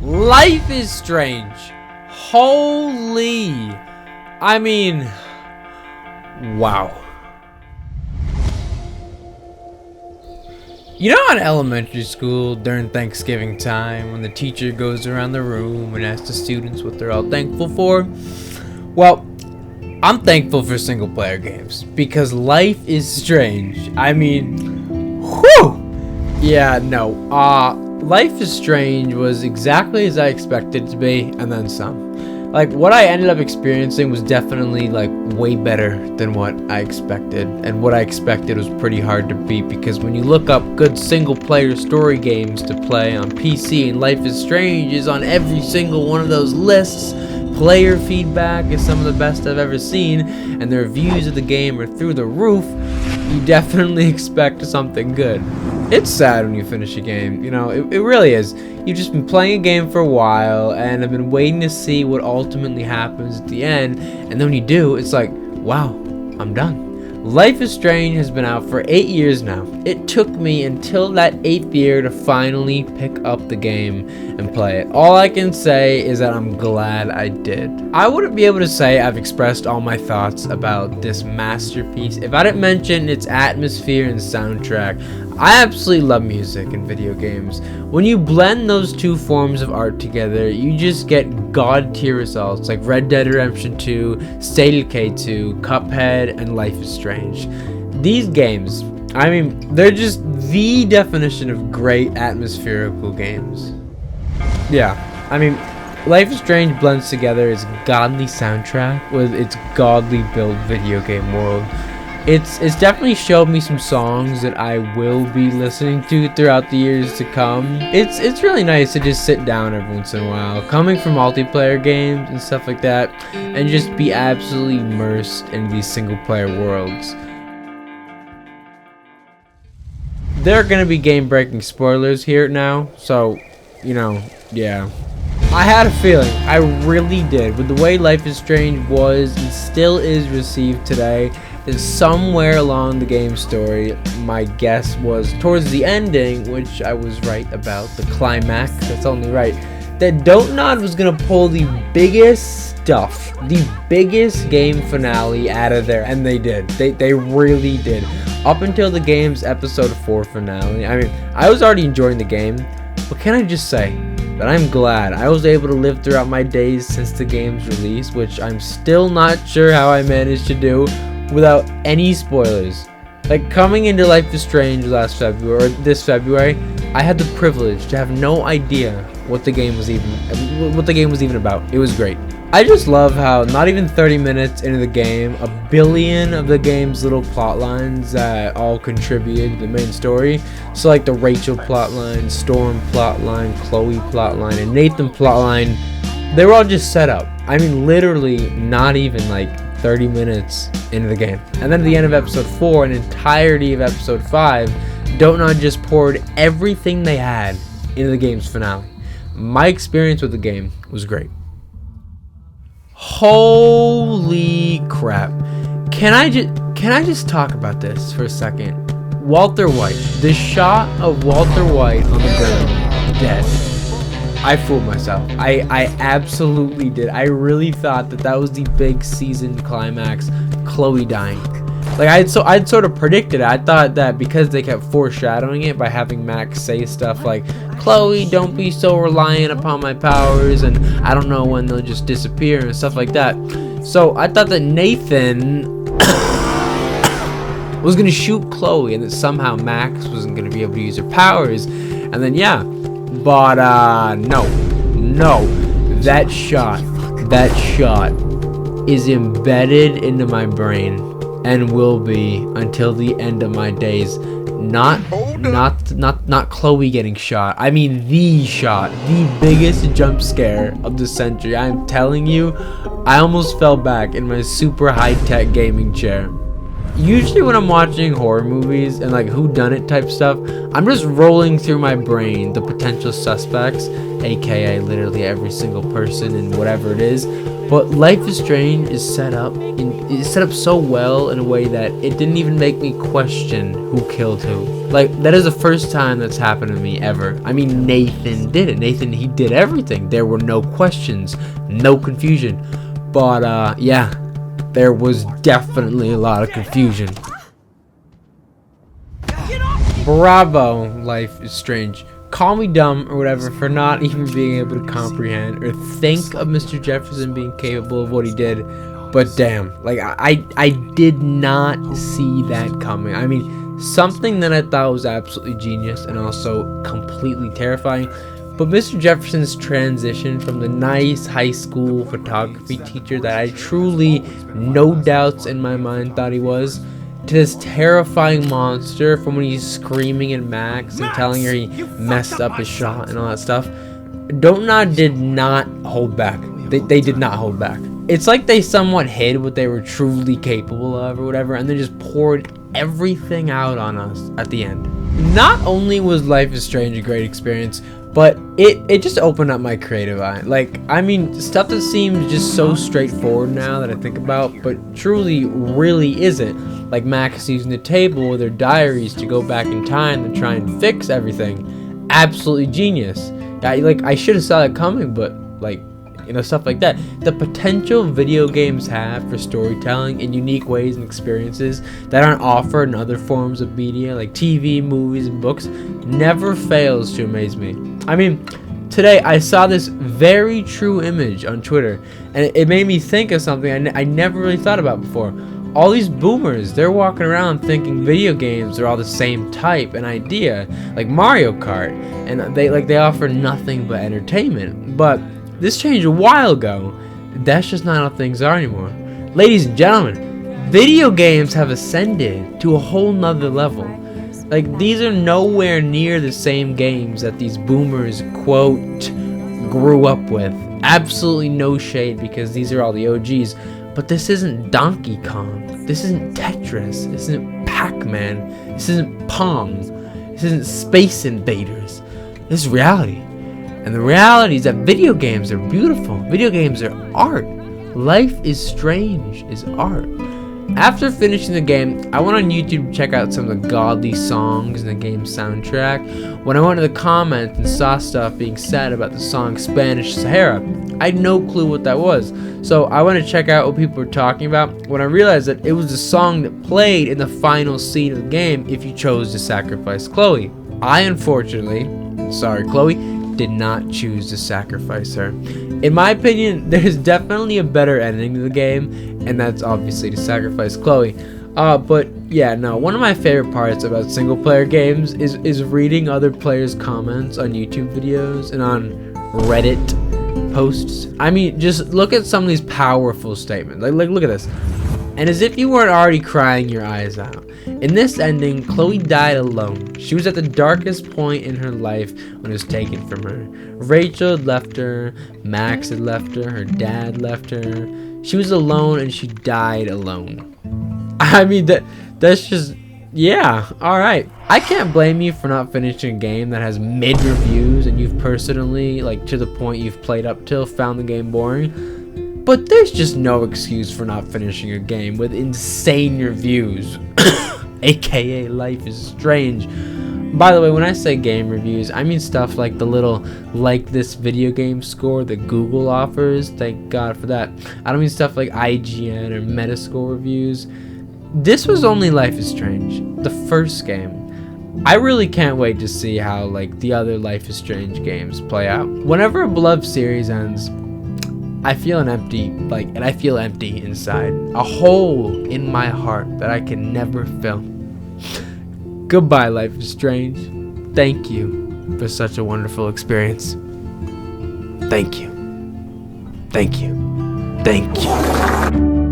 Life is Strange. Holy. I mean, wow. You know, in elementary school during Thanksgiving time, when the teacher goes around the room and asks the students what they're all thankful for? Well, I'm thankful for single player games because life is strange. I mean, whew! Yeah, no. Life is Strange was exactly as I expected it to be, and then some. Like, what I ended up experiencing was definitely, like, way better than what I expected. And what I expected was pretty hard to beat, because when you look up good single-player story games to play on PC, and Life is Strange is on every single one of those lists. Player feedback is some of the best I've ever seen, and the reviews of the game are through the roof. You definitely expect something good. It's sad when you finish a game, you know, it really is. You've just been playing a game for a while and have been waiting to see what ultimately happens at the end, and then when you do, it's like, wow, I'm done. Life is Strange has been out for 8 years now. It took me until that 8th year to finally pick up the game and play it. All I can say is that I'm glad I did. I wouldn't be able to say I've expressed all my thoughts about this masterpiece if I didn't mention its atmosphere and soundtrack. I absolutely love music in video games. When you blend those two forms of art together, you just get god-tier results like Red Dead Redemption 2, State of Decay 2, Cuphead, and Life is Strange. These games, I mean, they're just the definition of great atmospherical games. Yeah, I mean, Life is Strange blends together its godly soundtrack with its godly built video game world. It's definitely showed me some songs that I will be listening to throughout the years to come. It's really nice to just sit down every once in a while, coming from multiplayer games and stuff like that, and just be absolutely immersed in these single player worlds. There are gonna be game breaking spoilers here now, so, you know, yeah. I had a feeling, I really did, with the way Life is Strange was and still is received today, is somewhere along the game story, my guess was towards the ending, which I was right about, the climax, that's only right, that Don't Nod was gonna pull the biggest stuff, the biggest game finale out of there, and they did, they really did. Up until the game's episode 4 finale, I mean, I was already enjoying the game, but can I just say, that I'm glad I was able to live throughout my days since the game's release, which I'm still not sure how I managed to do without any spoilers. Like, coming into Life is Strange last February, or this February, I had the privilege to have no idea what the game was even about. It was great. I just love how not even 30 minutes into the game, a billion of the game's little plot lines that all contributed to the main story. So like the Rachel plotline, Storm plotline, Chloe plotline, and Nathan plotline, they were all just set up. I mean, literally not even like 30 minutes into the game. And then at the end of episode 4 and entirety of episode 5, Don't Nod just poured everything they had into the game's finale. My experience with the game was great. Holy crap. Can I just talk about this for a second? Walter White. The shot of Walter White on the ground, dead. I fooled myself. I absolutely did. I really thought that was the big season climax, Chloe dying. Like, I'd sort of predicted it. I thought that because they kept foreshadowing it by having Max say stuff like, Chloe, don't be so reliant upon my powers, and I don't know when they'll just disappear and stuff like that. So I thought that Nathan was gonna shoot Chloe, and that somehow Max wasn't gonna be able to use her powers. And then yeah, but no, that shot is embedded into my brain. And will be until the end of my days. Not Chloe getting shot. I mean the shot, the biggest jump scare of the century. I'm telling you, I almost fell back in my super high-tech gaming chair. Usually when I'm watching horror movies and like whodunit type stuff, I'm just rolling through my brain the potential suspects, aka literally every single person and whatever it is. But Life is Strange is set up so well in a way that it didn't even make me question who killed who. Like, that is the first time that's happened to me ever. I mean, Nathan did it. Nathan, he did everything. There were no questions, no confusion. But yeah, there was definitely a lot of confusion. Bravo, Life is Strange. Call me dumb or whatever for not even being able to comprehend or think of Mr. Jefferson being capable of what he did, but damn, like I did not see that coming. I mean, something that I thought was absolutely genius and also completely terrifying, but Mr. Jefferson's transition from the nice high school photography teacher that I truly, no doubts in my mind, thought he was, to this terrifying monster from when he's screaming at Max and telling her he messed up his shot and all that stuff. Don't Nod did not hold back. They did not hold back. It's like they somewhat hid what they were truly capable of or whatever, and then just poured everything out on us at the end. Not only was Life is Strange a great experience, but it just opened up my creative eye. Like, I mean, stuff that seems just so straightforward now that I think about, but truly really isn't. Like Max using the table with her diaries to go back in time to try and fix everything. Absolutely genius. I should have saw that coming, but like, you know, stuff like that. The potential video games have for storytelling in unique ways and experiences that aren't offered in other forms of media like TV, movies, and books never fails to amaze me. I mean, today I saw this very true image on Twitter, and it made me think of something I never really thought about before. All these boomers, they're walking around thinking video games are all the same type and idea, like Mario Kart, and they offer nothing but entertainment. But this changed a while ago. That's just not how things are anymore. Ladies and gentlemen, video games have ascended to a whole nother level. Like, these are nowhere near the same games that these boomers, quote, grew up with. Absolutely no shade, because these are all the OGs. But this isn't Donkey Kong. This isn't Tetris. This isn't Pac-Man. This isn't Pong. This isn't Space Invaders. This is reality. And the reality is that video games are beautiful. Video games are art. Life is Strange is art. After finishing the game, I went on YouTube to check out some of the godly songs in the game's soundtrack. When I went to the comments and saw stuff being said about the song Spanish Sahara, I had no clue what that was. So I went to check out what people were talking about when I realized that it was the song that played in the final scene of the game if you chose to sacrifice Chloe. I unfortunately, sorry Chloe, did not choose to sacrifice her. In my opinion, there's definitely a better ending to the game, and that's obviously to sacrifice Chloe. But yeah, no, one of my favorite parts about single player games is reading other players' comments on YouTube videos and on Reddit posts. I mean, just look at some of these powerful statements. Like look at this. And as if you weren't already crying your eyes out. In this ending, Chloe died alone. She was at the darkest point in her life when it was taken from her. Rachel had left her, Max had left her, her dad left her. She was alone and she died alone. I mean, that's just, yeah, alright. I can't blame you for not finishing a game that has mid reviews and you've personally, like to the point you've played up till, found the game boring. But there's just no excuse for not finishing a game with insane reviews, aka Life is Strange. By the way, when I say game reviews, I mean stuff like the little like this video game score that Google offers. Thank God for that. I don't mean stuff like IGN or Metascore reviews. This was only Life is Strange, the first game. I really can't wait to see how like the other Life is Strange games play out. Whenever a beloved series ends, I feel and I feel empty inside. A hole in my heart that I can never fill. Goodbye, Life is Strange. Thank you for such a wonderful experience. Thank you. Thank you. Thank you.